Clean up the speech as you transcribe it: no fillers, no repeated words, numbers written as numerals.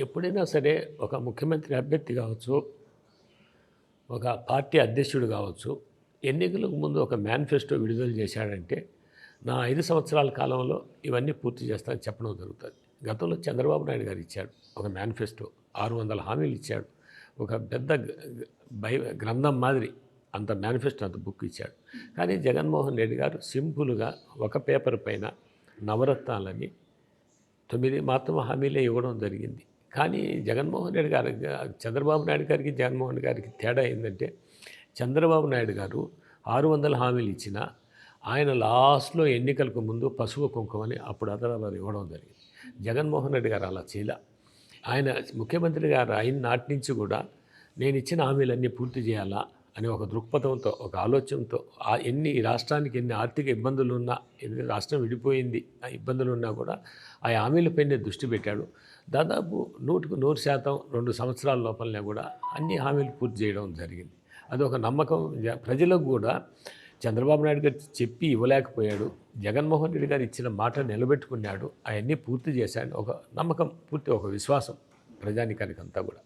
ఎప్పుడైనా సరే ఒక ముఖ్యమంత్రి అభ్యర్థి కావచ్చు, ఒక పార్టీ అధ్యక్షుడు కావచ్చు, ఎన్నికలకు ముందు ఒక మేనిఫెస్టో విడుదల చేశాడంటే, నా 5 సంవత్సరాల కాలంలో ఇవన్నీ పూర్తి చేస్తానని చెప్పడం జరుగుతుంది. గతంలో చంద్రబాబు నాయుడు గారు ఇచ్చాడు ఒక మేనిఫెస్టో. 600 హామీలు ఇచ్చాడు. ఒక పెద్ద గ్రంథం మాదిరి అంత మేనిఫెస్టో, అంత బుక్ ఇచ్చాడు. కానీ జగన్మోహన్ రెడ్డి గారు సింపుల్గా ఒక పేపర్ పైన నవరత్నాలని 9 మాత్రం హామీలే ఇవ్వడం జరిగింది. కానీ జగన్మోహన్ రెడ్డి గారు, చంద్రబాబు నాయుడు గారికి జగన్మోహన్ గారికి తేడా ఏంటంటే, చంద్రబాబు నాయుడు గారు 600 హామీలు ఇచ్చినా ఆయన లాస్ట్లో ఎన్నికలకు ముందు పసుపు కుంకుమని అప్పుడు అదనలు ఇవ్వడం జరిగింది. జగన్మోహన్ రెడ్డి గారు అలా చేయలే. ఆయన ముఖ్యమంత్రి గారు అయిన నాటి నుంచి కూడా నేను ఇచ్చిన హామీలన్నీ పూర్తి చేయాలా అనే ఒక దృక్పథంతో, ఒక ఆలోచనతో, ఈ రాష్ట్రానికి ఎన్ని ఆర్థిక ఇబ్బందులు ఉన్నా, ఎన్ని రాష్ట్రం విడిపోయింది ఆ ఇబ్బందులు ఉన్నా కూడా ఆ హామీలపైనే దృష్టి పెట్టాడు. దాదాపు 100% 2 సంవత్సరాల లోపలనే కూడా అన్ని హామీలు పూర్తి చేయడం జరిగింది. అదొక నమ్మకం ప్రజలకు కూడా. చంద్రబాబు నాయుడు గారు చెప్పి ఇవ్వలేకపోయాడు, జగన్మోహన్ రెడ్డి గారు ఇచ్చిన మాట నిలబెట్టుకున్నాడు, అవన్నీ పూర్తి చేశాడు. ఒక నమ్మకం, పూర్తి ఒక విశ్వాసం ప్రజానికానికి అంతా కూడా.